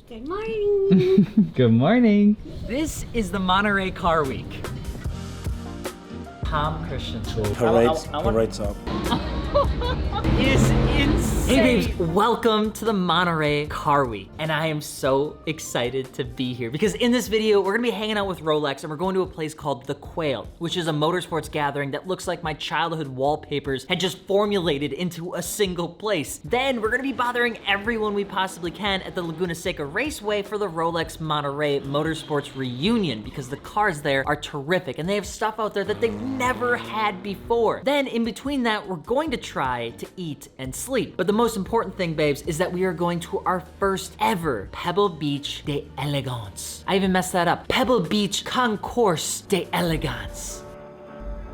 Good morning. Good morning. This is the Monterey Car Week. Tom Kristensen. Parades up. Is insane. Hey babes, welcome to the Monterey Car Week. And I am so excited to be here because in this video, we're gonna be hanging out with Rolex and we're going to a place called the Quail, which is a motorsports gathering that looks like my childhood wallpapers had just formulated into a single place. Then we're gonna be bothering everyone we possibly can at the Laguna Seca Raceway for the Rolex Monterey Motorsports reunion because the cars there are terrific and they have stuff out there that they've never had before. Then in between that, we're going to try to eat and sleep. But the most important thing, babes, is that we are going to our first ever Pebble Beach d'Elegance. I even messed that up. Pebble Beach Concours d'Elegance.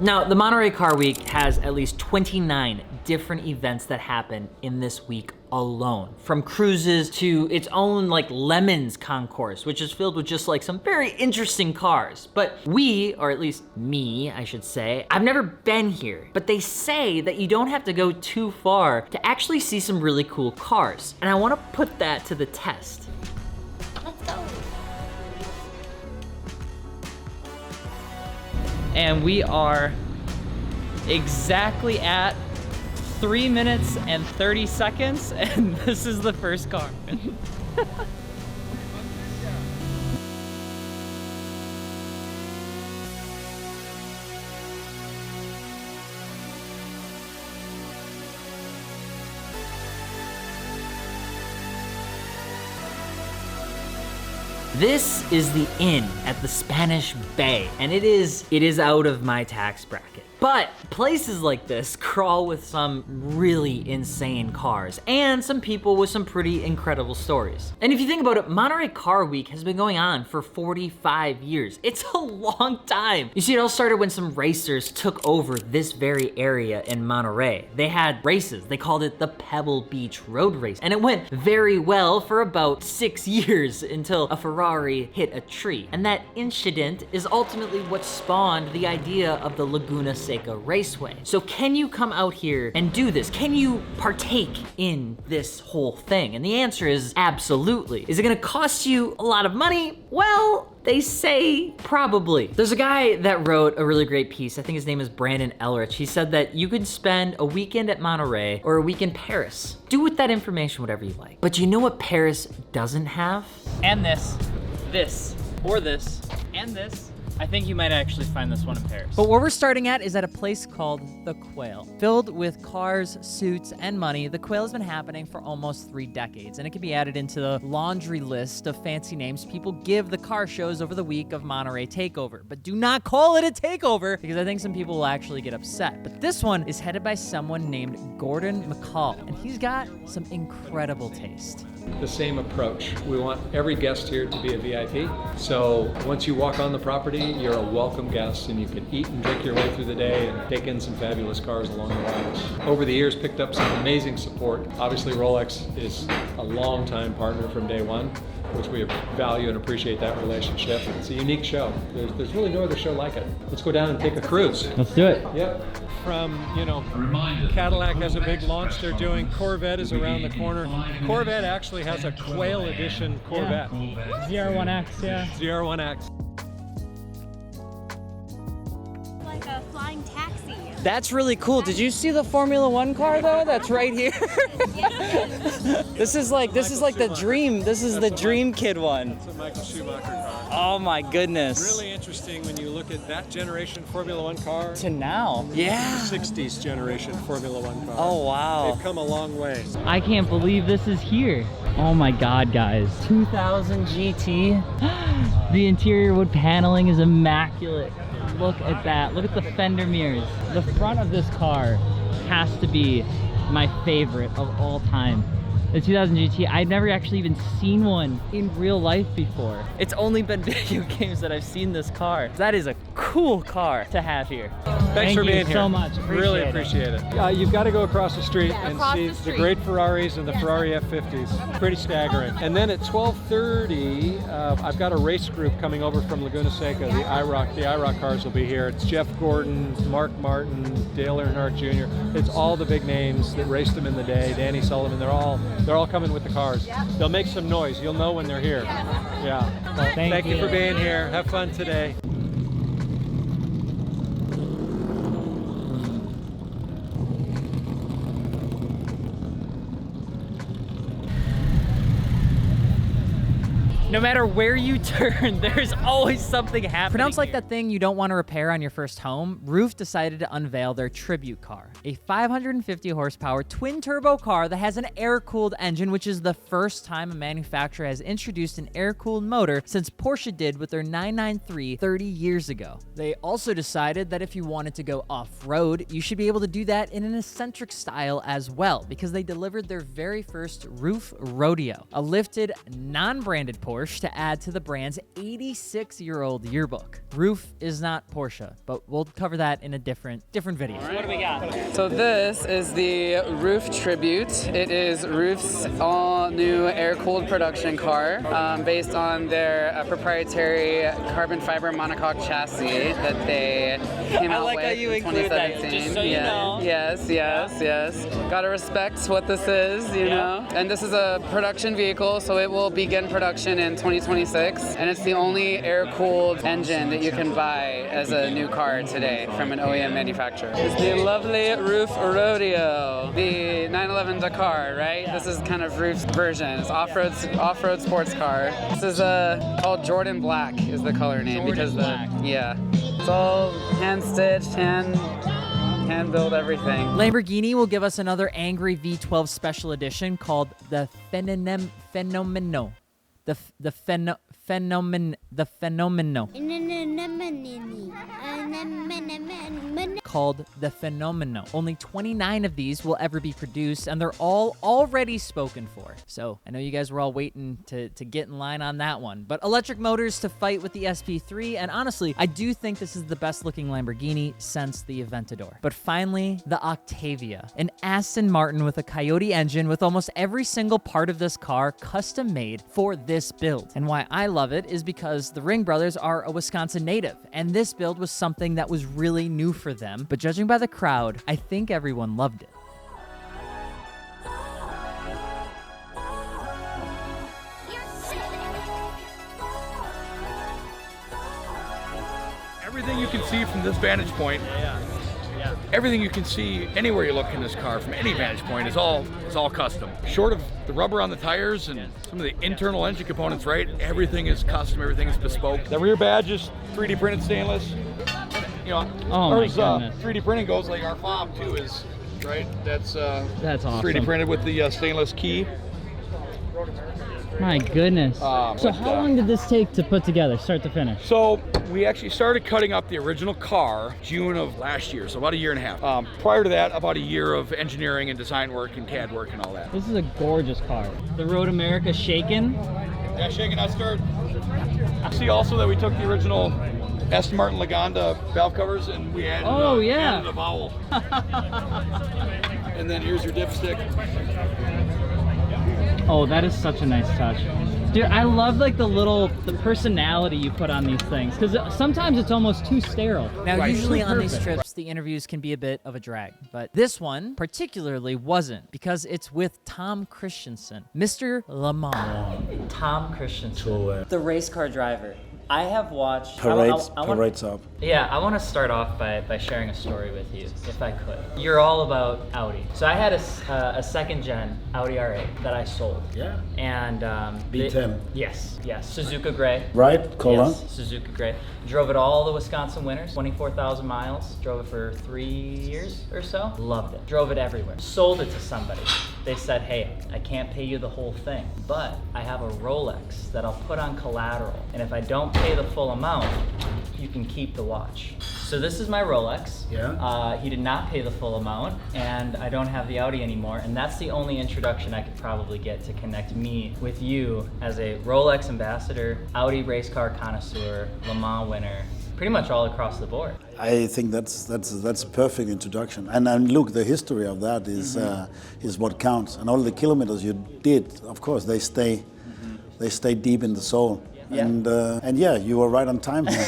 Now, the Monterey Car Week has at least 29 different events that happen in this week alone. From cruises to its own like Lemons Concourse, which is filled with just like some very interesting cars. But we, or at least me, I should say, I've never been here, but they say that you don't have to go too far to actually see some really cool cars. And I wanna put that to the test. Let's go. And we are exactly at 3 minutes and 30 seconds, and this is the first car. This is the inn at the Spanish Bay, and it is out of my tax bracket. But places like this crawl with some really insane cars and some people with some pretty incredible stories. And if you think about it, Monterey Car Week has been going on for 45 years. It's a long time. You see, it all started when some racers took over this very area in Monterey. They had races. They called it the Pebble Beach Road Race. And it went very well for about 6 years until a Ferrari hit a tree. And that incident is ultimately what spawned the idea of the Laguna Seca Raceway. So can you come out here and do this? Can you partake in this whole thing? And the answer is absolutely. Is it gonna cost you a lot of money? Well, they say probably. There's a guy that wrote a really great piece. I think his name is Brandon Elrich. He said that you could spend a weekend at Monterey or a week in Paris. Do with that information whatever you like. But you know what Paris doesn't have? And this, or this, and this. I think you might actually find this one in Paris. But where we're starting at is at a place called the Quail. Filled with cars, suits, and money, the Quail has been happening for almost 3 decades, and it can be added into the laundry list of fancy names people give the car shows over the week of Monterey Takeover. But do not call it a takeover, because I think some people will actually get upset. But this one is headed by someone named Gordon McCall, and he's got some incredible taste. The same approach. We want every guest here to be a VIP. So once you walk on the property, you're a welcome guest and you can eat and drink your way through the day and take in some fabulous cars along the way. Over the years, picked up some amazing support. Obviously, Rolex is a longtime partner from day one, which we value and appreciate that relationship. It's a unique show. There's really no other show like it. Let's go down and take a cruise. Let's do it. Yep. From, Cadillac has a big launch they're doing. Corvette is around the corner. Corvette actually has a Quail edition Corvette. ZR1X, yeah. ZR1X. Like a flying taxi. That's really cool. Did you see the Formula One car though? That's right here. This is like the dream. This is the dream kid one. It's a Michael Schumacher car. Oh my goodness. Really interesting when you look at that generation Formula One car. To now. Yeah. The 60s generation Formula One car. Oh wow. They've come a long way. I can't believe this is here. Oh my God, guys. 2000 GT. The interior wood paneling is immaculate. Look at that. Look at the fender mirrors. The front of this car has to be my favorite of all time. The 2000 GT, I've never actually even seen one in real life before. It's only been video games that I've seen this car. That is a cool car to have here. Thanks for being here. Thank you so much. Really appreciate it. You've got to go across the street and see the great Ferraris and the Ferrari F50s. Pretty staggering. And then at 12:30, I've got a race group coming over from Laguna Seca, the IROC. The IROC cars will be here. It's Jeff Gordon, Mark Martin, Dale Earnhardt Jr. It's all the big names that raced them in the day. Danny Sullivan, they're all They're all coming with the cars. They'll make some noise. You'll know when they're here. Yeah. Well, thank you for being here. Have fun today. No matter where you turn, there's always something happening. Pronounced like that thing you don't want to repair on your first home, Roof decided to unveil their tribute car, a 550 horsepower twin turbo car that has an air-cooled engine, which is the first time a manufacturer has introduced an air-cooled motor since Porsche did with their 993 30 years ago. They also decided that if you wanted to go off-road, you should be able to do that in an eccentric style as well, because they delivered their very first Roof Rodeo, a lifted, non-branded Porsche to add to the brand's 86-year-old yearbook. Roof is not Porsche, but we'll cover that in a different video. What do we got? So this is the Roof Tribute. It is Roof's all-new air-cooled production car based on their proprietary carbon fiber monocoque chassis that they came out with in 2017. Just so you know. Yes. Gotta respect what this is, you know. And this is a production vehicle, so it will begin production in 2026, and it's the only air-cooled engine that you can buy as a new car today from an OEM manufacturer. It's the lovely Roof Rodeo, the 911 Dakar, right? Yeah. This is kind of Roof's version. It's off-road sports car. This is called Jordan Black is the color name it's all hand-stitched, hand-built everything. Lamborghini will give us another angry V12 special edition called the Fenomeno. The Fenomeno. Called the Fenomeno. Only 29 of these will ever be produced, and they're all already spoken for. So I know you guys were all waiting to get in line on that one. But electric motors to fight with the SP3, and honestly, I do think this is the best looking Lamborghini since the Aventador. But finally, the Octavia, an Aston Martin with a Coyote engine with almost every single part of this car custom made for this build. And why I love it is because the Ringbrothers are a Wisconsin native, and this build was something that was really new for them, but judging by the crowd, I think everyone loved it. Everything you can see from this vantage point, everything you can see anywhere you look in this car from any vantage point is all custom. Short of the rubber on the tires and some of the internal engine components, right? Everything is custom, everything is bespoke. The rear badge is 3D printed stainless. You know, ours 3D printing goes like our fob too is, right? That's awesome. 3D printed with the stainless key. My goodness. So how long did this take to put together, start to finish? So we actually started cutting up the original car June of last year, so about a year and a half. Prior to that, about a year of engineering and design work and CAD work and all that. This is a gorgeous car. The Road America shaken. Yeah, shaken, not stirred. See also that we took the original Aston Martin Lagonda valve covers and we added, added a vowel. And then here's your dipstick. Oh, that is such a nice touch. Dude, I love like the personality you put on these things, because sometimes it's almost too sterile. Now, usually on these trips, the interviews can be a bit of a drag, but this one particularly wasn't, because it's with Tom Kristensen, Mr. Le Mans. Tom Kristensen, the race car driver. I have watched parades up. Yeah, I want to start off by sharing a story with you, if I could. You're all about Audi. So I had a second gen Audi R8 that I sold. Yeah. And B10. Yes, Suzuka Gray. Right, Colin? Yes, Suzuka Gray. Drove it all the Wisconsin winters, 24,000 miles. Drove it for 3 years or so. Loved it. Drove it everywhere. Sold it to somebody. They said, hey, I can't pay you the whole thing, but I have a Rolex that I'll put on collateral. And if I don't pay the full amount, you can keep the watch. So this is my Rolex. Yeah. He did not pay the full amount, and I don't have the Audi anymore. And that's the only introduction I could probably get to connect me with you as a Rolex ambassador, Audi race car connoisseur, Le Mans winner, pretty much all across the board. I think that's a perfect introduction. And look, the history of that is what counts. And all the kilometers you did, of course, they stay deep in the soul. Yeah. And yeah, you were right on time here.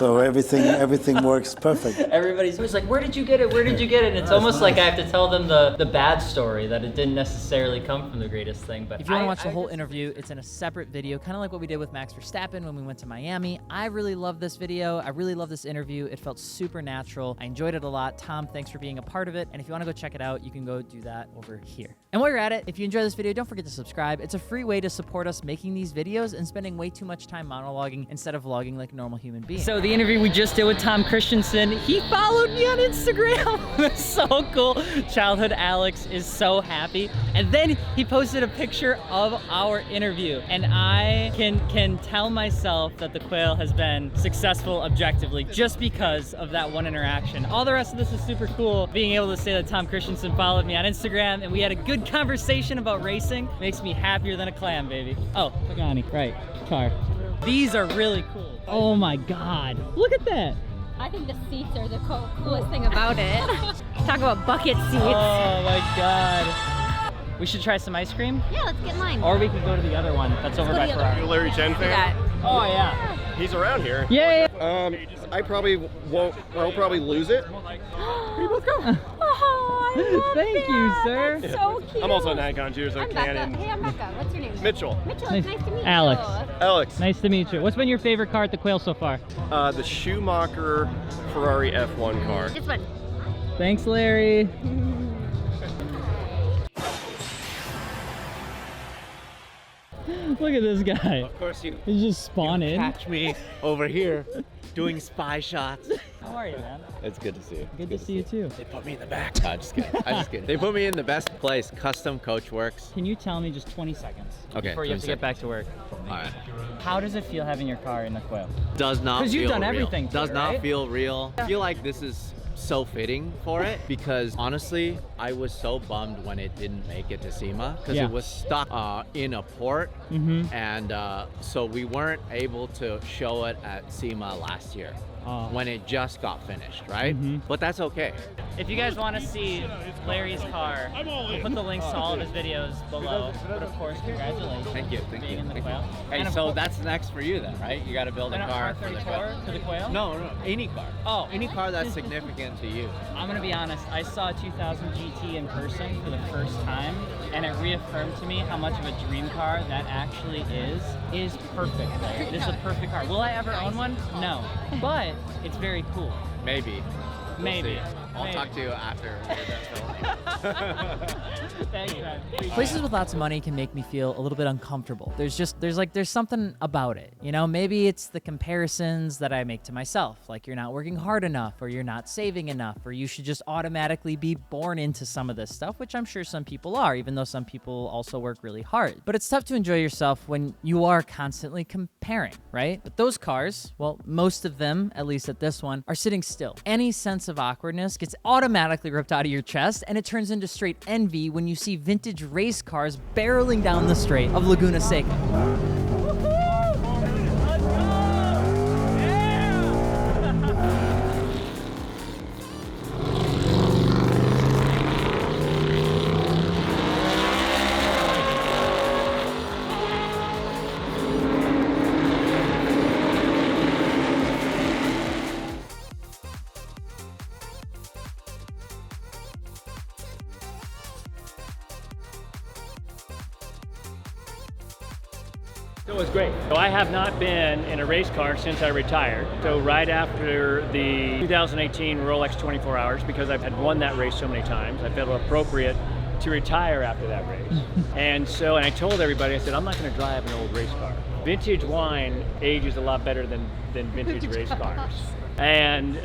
So everything works perfect. Everybody's always like, where did you get it? Where did you get it? And it's almost like I have to tell them the bad story, that it didn't necessarily come from the greatest thing. But If you want to watch the whole interview, it's in a separate video, kind of like what we did with Max Verstappen when we went to Miami. I really love this video. I really love this interview. It felt super natural. I enjoyed it a lot. Tom, thanks for being a part of it. And if you want to go check it out, you can go do that over here. And while you're at it, if you enjoy this video, don't forget to subscribe. It's a free way to support us making these videos and spending way too much time monologuing instead of vlogging like normal human beings. So the interview we just did with Tom Kristensen, he followed me on Instagram. That's so cool. Childhood Alex is so happy. And then he posted a picture of our interview. And I can tell myself that the Quail has been successful objectively just because of that one interaction. All the rest of this is super cool. Being able to say that Tom Kristensen followed me on Instagram and we had a good conversation about racing makes me happier than a clam, baby. Oh, Pagani, right, car. These are really cool. Oh my God, look at that. I think the seats are the coolest thing about it. Talk about bucket seats. Oh my God. We should try some ice cream? Yeah, let's get in line. Or we could go to the other one that's over by Ferrari. You a Larry Chen fan? Oh yeah. He's around here. Yeah. I probably won't. I'll probably lose it. We both go. Oh, I love Thank you, sir. That's so cute. I'm also a Nikon too, so I'm Canon. Becca. Hey, I'm Becca. What's your name? Mitchell. Mitchell, it's nice to meet Alex. you. Alex. Nice to meet you. What's been your favorite car at the Quail so far? The Schumacher Ferrari F1 car. This one. Thanks, Larry. Look at this guy. Of course you He's just spawning. catch me over here doing spy shots. How are you, man? It's good to see you. Good to see you too. They put me in the back. I'm just kidding. I'm just kidding. They put me in the best place, Custom Coach Works. Can you tell me just 20 seconds Okay, before you have to 20 get back to work? All right. How does it feel having your car in the Quail? Does not feel 'Cause you've done real. everything to Does it, not right? feel real. I feel like this is so fitting for it because honestly, I was so bummed when it didn't make it to SEMA because Yeah. it was stuck in a port, and so we weren't able to show it at SEMA last year. When it just got finished, right? But that's okay. If you guys want to see Larry's car, we'll put the links to all of his videos below. But of course, congratulations. Thank you, thank being you. in the Thank you. Quail. Hey, And of so course- that's next for you then, right? You got to build a An car for the R34 Quail. to the Quail? No, any car. Oh. Any car that's significant to you. I'm gonna be honest, I saw a 2000 GT in person for the first time, and it reaffirmed to me how much of a dream car that actually is. It is perfect, Larry. It is a perfect car. Will I ever own one? No. But it's very cool. Maybe. We'll Maybe. see. I'll Maybe. talk to you after we're done filming. Thank you, man. Places with lots of money can make me feel a little bit uncomfortable. There's something about it. You know, maybe it's the comparisons that I make to myself. Like you're not working hard enough, or you're not saving enough, or you should just automatically be born into some of this stuff, which I'm sure some people are, even though some people also work really hard. But it's tough to enjoy yourself when you are constantly comparing, right? But those cars, well, most of them, at least at this one, are sitting still. Any sense of awkwardness gets automatically ripped out of your chest, and it turns into straight envy when you see vintage race cars barreling down the straight of Laguna Seca. It was great. So I have not been in a race car since I retired. So right after the 2018 Rolex 24 Hours, because I've had won that race so many times, I felt appropriate to retire after that race. And I told everybody, I said, I'm not going to drive an old race car. Vintage wine ages a lot better than vintage race cars. And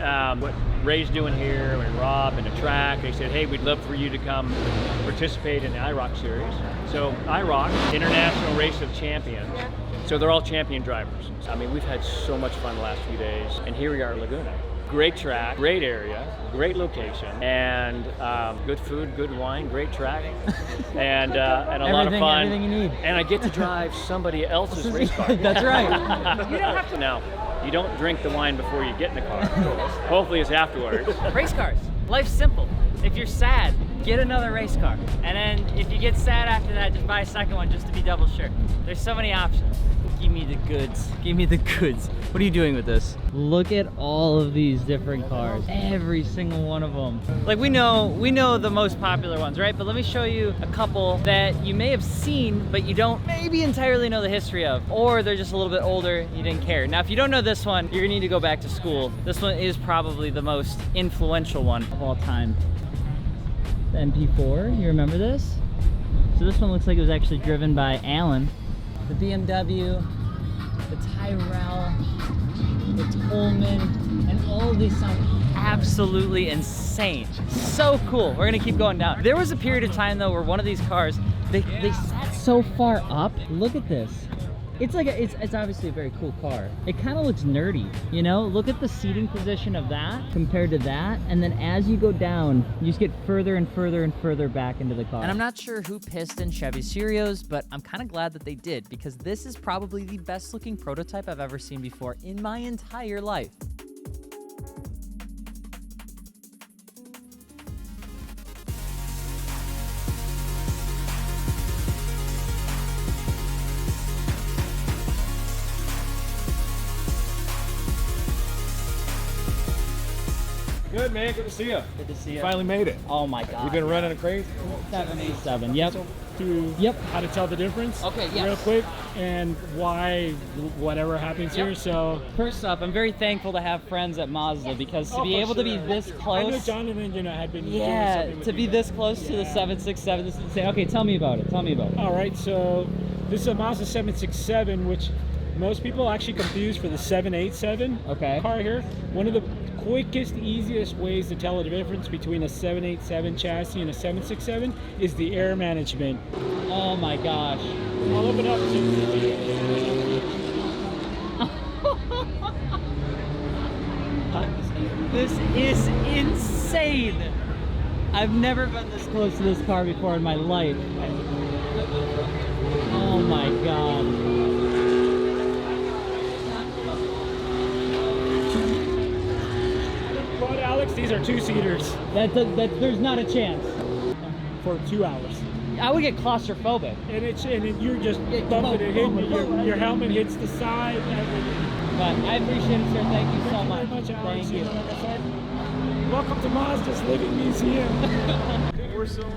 what Ray's doing here, and Rob and the track, they said, hey, we'd love for you to come participate in the IROC series. So IROC, International Race of Champions. So they're all champion drivers. I mean, we've had so much fun the last few days. And here we are at Laguna. Great track, great area, great location, and good food, good wine, great track, and a lot of fun. Everything you need. And I get to drive somebody else's race car. That's right. You don't have to. Now, you don't drink the wine before you get in the car. Hopefully it's afterwards. Race cars. Life's simple. If you're sad, get another race car. And then if you get sad after that, just buy a second one just to be double sure. There's so many options. Give me the goods. Give me the goods. What are you doing with this? Look at all of these different cars. Every single one of them. Like we know the most popular ones, right? But let me show you a couple that you may have seen, but you don't maybe entirely know the history of. Or they're just a little bit older, you didn't care. Now, if you don't know this one, you're gonna need to go back to school. This one is probably the most influential one of all time. The MP4, you remember this? So this one looks like it was actually driven by Alan. The BMW, the Tyrrell, the Tolman, and all of these sound absolutely insane. So cool. We're gonna keep going down. There was a period of time though where one of these cars, they sat so far up. Look at this. It's like it's obviously a very cool car. It kind of looks nerdy, you know? Look at the seating position of that compared to that, and then as you go down, you just get further and further and further back into the car. And I'm not sure who pissed in Chevy Serios, but I'm kind of glad that they did, because this is probably the best looking prototype I've ever seen before in my entire life. Good, man. Good to see you. Good to see you. Finally made it. Oh my God. You've been running a crazy? 787, yep. How to tell the difference. Okay, yes. Real quick, and why whatever happens here. So first up, I'm very thankful to have friends at Mazda, because to be able to be this close. I know John and had been doing something with to be this close to the 767. This is insane. Okay, tell me about it. All right, so this is a Mazda 767, which most people actually confuse for the 787 car here. One of the quickest, easiest ways to tell the difference between a 787 chassis and a 767 is the air management. Oh my gosh. I'll open up. This is insane. I've never been this close to this car before in my life. Oh my God. But Alex, these are two-seaters. There's not a chance. For 2 hours. I would get claustrophobic. And you're just bumping and hitting. Your helmet hits the side. But I appreciate it, sir. Thank you so much. Thank you very much, Alex. Thank you. Like I said, welcome to Mazda's Living Museum.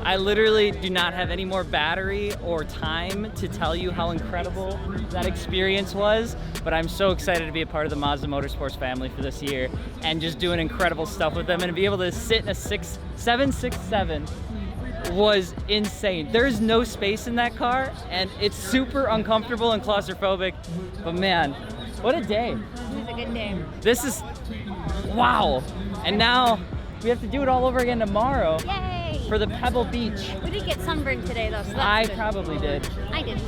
I literally do not have any more battery or time to tell you how incredible that experience was, but I'm so excited to be a part of the Mazda Motorsports family for this year and just doing incredible stuff with them, and to be able to sit in a 767 was insane. There's no space in that car, and it's super uncomfortable and claustrophobic, but man, what a day. It was a good day. This is, wow. And now we have to do it all over again tomorrow. Yay! For the Pebble Beach. We did get sunburned today though, so that's I good. probably did. I didn't.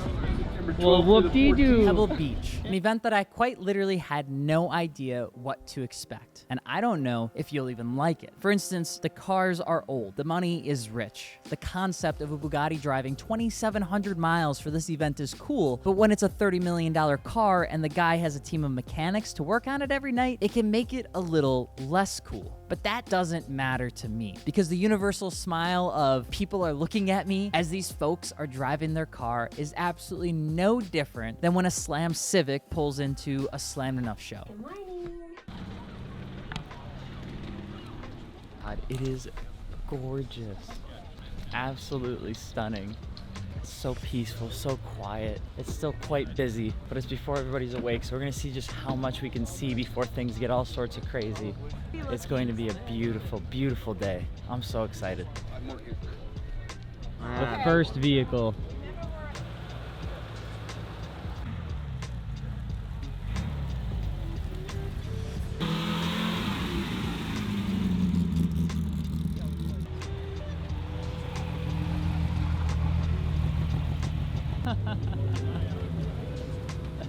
Well, whoop-dee-doo. Pebble Beach, an event that I quite literally had no idea what to expect. And I don't know if you'll even like it. For instance, the cars are old, the money is rich. The concept of a Bugatti driving 2,700 miles for this event is cool, but when it's a $30 million car and the guy has a team of mechanics to work on it every night, it can make it a little less cool. But that doesn't matter to me, because the universal smile of people are looking at me as these folks are driving their car is absolutely no different than when a Slam Civic pulls into a Slam Enough show. Good morning. God, it is gorgeous. Absolutely stunning. It's so peaceful, so quiet. It's still quite busy, but it's before everybody's awake, so we're gonna see just how much we can see before things get all sorts of crazy. It's going to be a beautiful, beautiful day. I'm so excited. The first vehicle.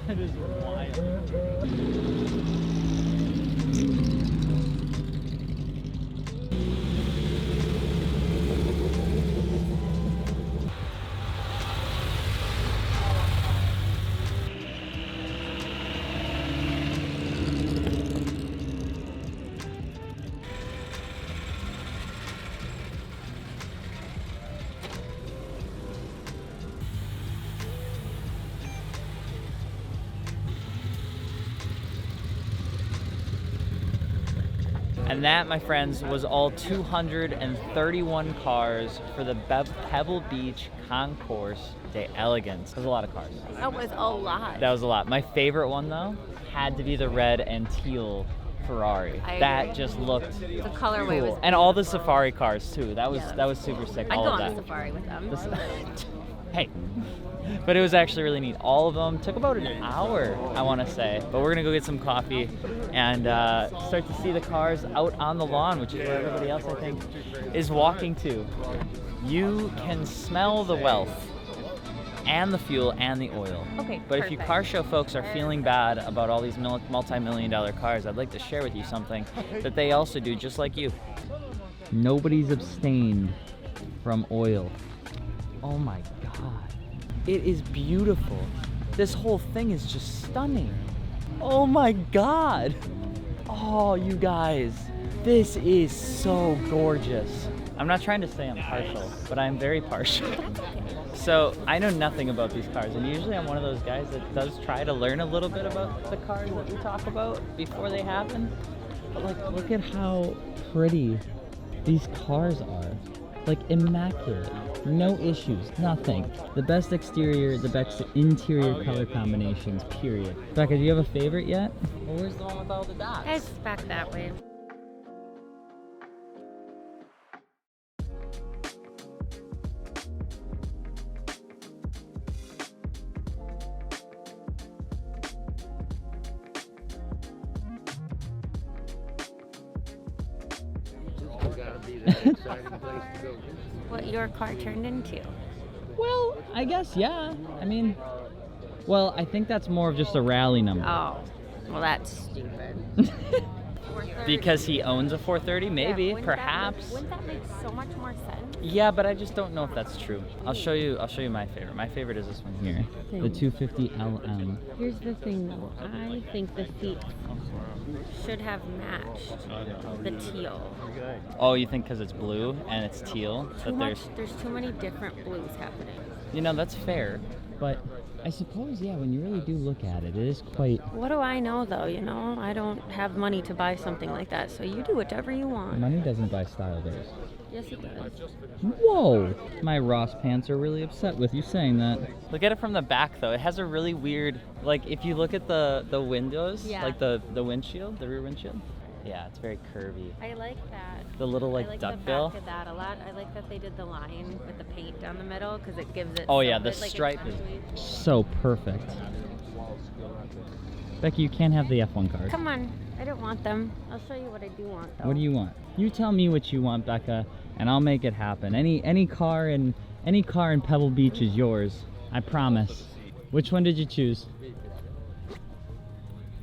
That is wild. And that, my friends, was all 231 cars for the Pebble Beach Concourse de Elegance. That was a lot of cars. That was a lot. That was a lot. My favorite one, though, had to be the red and teal Ferrari. That just looked the colorway cool. was And all the safari cars, too. That was super sick. I'd all go of on that. a safari with them. Hey. But it was actually really neat. All of them took about an hour, I want to say. But we're going to go get some coffee and start to see the cars out on the lawn, which is where everybody else, I think, is walking to. You can smell the wealth and the fuel and the oil. Okay, but if you car show folks are feeling bad about all these multi-million-dollar cars, I'd like to share with you something that they also do, just like you. Nobody's abstained from oil. Oh my God. It is beautiful. This whole thing is just stunning. Oh my God. Oh, you guys. This is so gorgeous. I'm not trying to say I'm partial, but I'm very partial. So I know nothing about these cars, and usually I'm one of those guys that does try to learn a little bit about the cars that we talk about before they happen. But like, look at how pretty these cars are. Like, immaculate. No issues, nothing. The best exterior, the best interior color combinations, period. Becca, do you have a favorite yet? Well, where's the one with all the dots? It's back that way. What your car turned into? Well, I guess, yeah. I mean, well, I think that's more of just a rally number. Oh, well, that's stupid. Because he owns a 430, maybe, yeah, perhaps. Wouldn't that make so much more sense? Yeah, but I just don't know if that's true. I'll show you my favorite. My favorite is this one here, the 250 LM. Here's the thing, though. I think the seats should have matched the teal. Oh, you think because it's blue and it's teal There's too many different blues happening. You know, that's fair. But I suppose, yeah, when you really do look at it, it is quite... What do I know, though, you know? I don't have money to buy something like that, so you do whatever you want. Money doesn't buy style, does. Yes, it does. Whoa! My Ross pants are really upset with you saying that. Look at it from the back, though. It has a really weird... Like, if you look at the windows, yeah. like the windshield, the rear windshield, yeah, it's very curvy. I like that. The little, like I duckbill. like the back of that a lot. I like that they did the line with the paint down the middle because it gives it. Oh yeah, the stripe is so perfect. Becky, you can't have the F1 cars. Come on, I don't want them. I'll show you what I do want though. What do you want? You tell me what you want, Becca, and I'll make it happen. Any car in Pebble Beach is yours. I promise. Which one did you choose?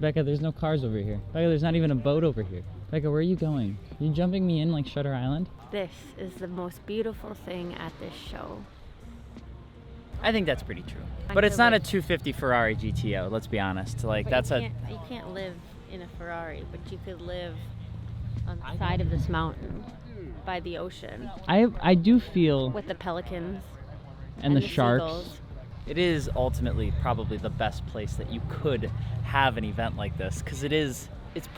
Becca, there's no cars over here. Becca, there's not even a boat over here. Becca, where are you going? Are you jumping me in like Shutter Island? This is the most beautiful thing at this show. I think that's pretty true. But it's not a 250 Ferrari GTO, let's be honest. Like, but you can't live in a Ferrari, but you could live on the side of this mountain by the ocean. I do feel... With the pelicans. And the sharks. Seagulls. It is ultimately probably the best place that you could have an event like this, because it's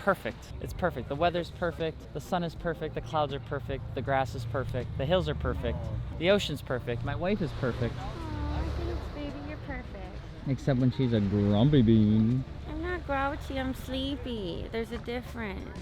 perfect. It's perfect. The weather's perfect, the sun is perfect, the clouds are perfect, the grass is perfect, the hills are perfect, the ocean's perfect, my wife is perfect. Aw, thanks, baby, you're perfect. Except when she's a grumpy bean. I'm not grouchy, I'm sleepy. There's a difference.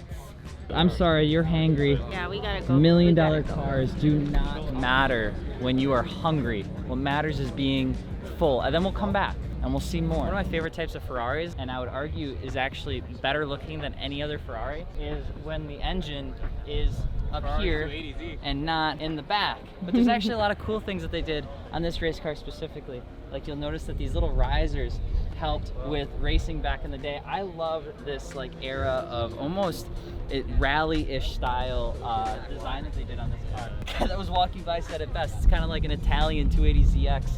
I'm sorry, you're hangry. Yeah, we gotta go. $1 million cars do not matter when you are hungry. What matters is being full, and then we'll come back and we'll see more. One of my favorite types of Ferraris, and I would argue is actually better looking than any other Ferrari, is when the engine is up here and not in the back. But there's actually a lot of cool things that they did on this race car specifically. Like, you'll notice that these little risers helped with racing back in the day. I love this like era of almost rally-ish style design that they did on this car. Guy that was walking by said it best. It's kind of like an Italian 280ZX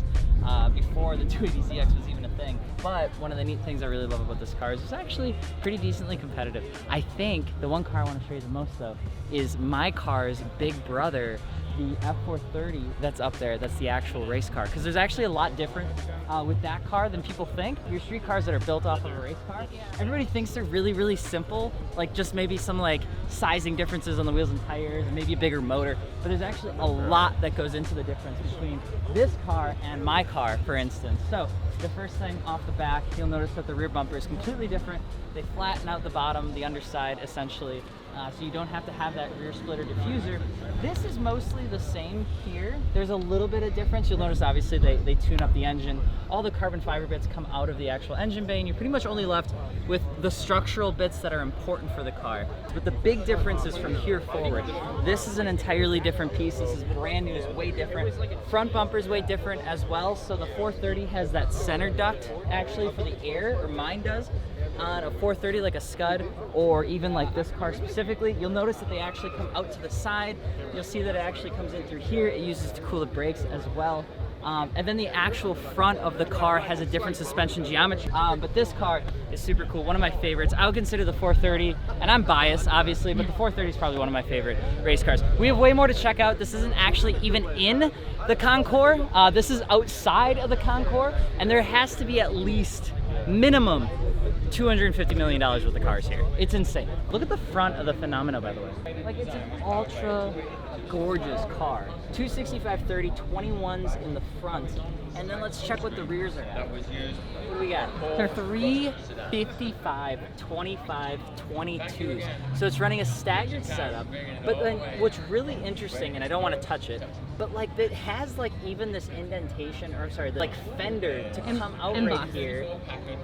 before the 280ZX was even a thing. But one of the neat things I really love about this car is it's actually pretty decently competitive. I think the one car I want to show you the most though is my car's big brother, the F430 that's up there, that's the actual race car. Because there's actually a lot different with that car than people think. Your street cars that are built off of a race car, everybody thinks they're really, really simple. Like just maybe some like sizing differences on the wheels and tires, and maybe a bigger motor. But there's actually a lot that goes into the difference between this car and my car, for instance. So the first thing off the back, you'll notice that the rear bumper is completely different. They flatten out the bottom, the underside essentially, so you don't have to have that rear splitter diffuser. This is mostly the same here. There's a little bit of difference. You'll notice obviously they tune up the engine. All the carbon fiber bits come out of the actual engine bay, and you're pretty much only left with the structural bits that are important for the car. But the big difference is from here forward. This is an entirely different piece. This is brand new, it's way different. Front bumper is way different as well. So the 430 has that center duct actually for the air, or mine does. On a 430 like a Scud, or even like this car specifically, you'll notice that they actually come out to the side. You'll see that it actually comes in through here. It uses to cool the brakes as well. And then the actual front of the car has a different suspension geometry. But this car is super cool, one of my favorites. I would consider the 430, and I'm biased obviously, but the 430 is probably one of my favorite race cars. We have way more to check out. This isn't actually even in the Concourse. This is outside of the Concourse, and there has to be at least minimum $250 million worth of cars here. It's insane. Look at the front of the Fenomeno, by the way. Like, it's an ultra gorgeous car. 265/30, 21s in the front. And then let's check what the rears are at. What do we got? 355, 25, 22s. So it's running a staggered setup. But then what's really interesting, and I don't want to touch it, but like it has like even this indentation, or sorry, like fender to come out right here.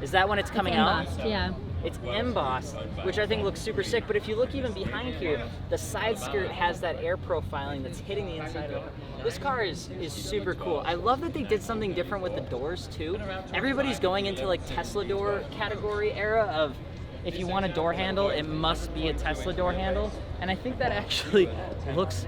Is that when it's coming out? Yeah. It's embossed, which I think looks super sick. But if you look even behind here, the side skirt has that air profiling that's hitting the inside of it. This car is super cool. I love that they did something different with the doors too. Everybody's going into like Tesla door category era of, if you want a door handle, it must be a Tesla door handle. And I think that actually looks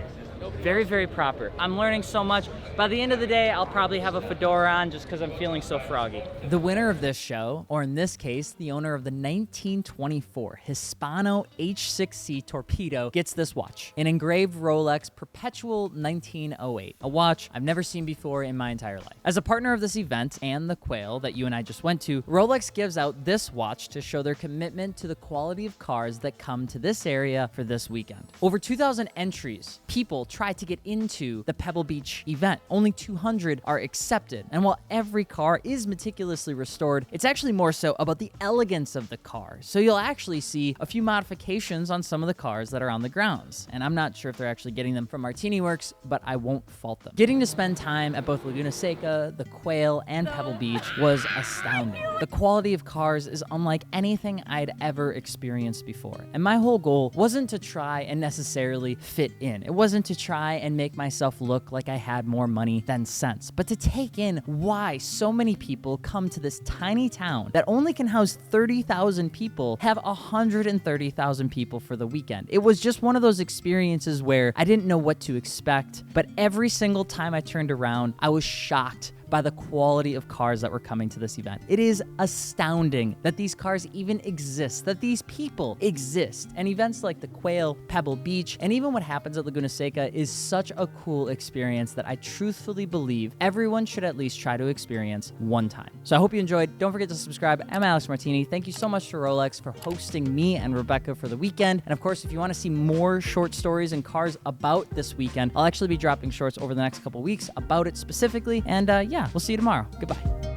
very, very proper. I'm learning so much. By the end of the day, I'll probably have a fedora on just because I'm feeling so froggy. The winner of this show, or in this case, the owner of the 1924 Hispano H6C Torpedo, gets this watch, an engraved Rolex Perpetual 1908, a watch I've never seen before in my entire life. As a partner of this event and the Quail that you and I just went to, Rolex gives out this watch to show their commitment to the quality of cars that come to this area for this weekend. Over 2,000 entries, people try to get into the Pebble Beach event. Only 200 are accepted. And while every car is meticulously restored, it's actually more so about the elegance of the car. So you'll actually see a few modifications on some of the cars that are on the grounds. And I'm not sure if they're actually getting them from Martini Works, but I won't fault them. Getting to spend time at both Laguna Seca, the Quail, and Pebble Beach was astounding. The quality of cars is unlike anything I'd ever experienced before. And my whole goal wasn't to try and necessarily fit in. It wasn't to try and make myself look like I had more money than sense, but to take in why so many people come to this tiny town that only can house 30,000 people have 130,000 people for the weekend. It was just one of those experiences where I didn't know what to expect, but every single time I turned around, I was shocked by the quality of cars that were coming to this event. It is astounding that these cars even exist, that these people exist. And events like the Quail, Pebble Beach, and even what happens at Laguna Seca is such a cool experience that I truthfully believe everyone should at least try to experience one time. So I hope you enjoyed. Don't forget to subscribe. I'm AlexMartini. Thank you so much to Rolex for hosting me and Rebecca for the weekend. And of course, if you want to see more short stories and cars about this weekend, I'll actually be dropping shorts over the next couple weeks about it specifically. And yeah, we'll see you tomorrow. Goodbye.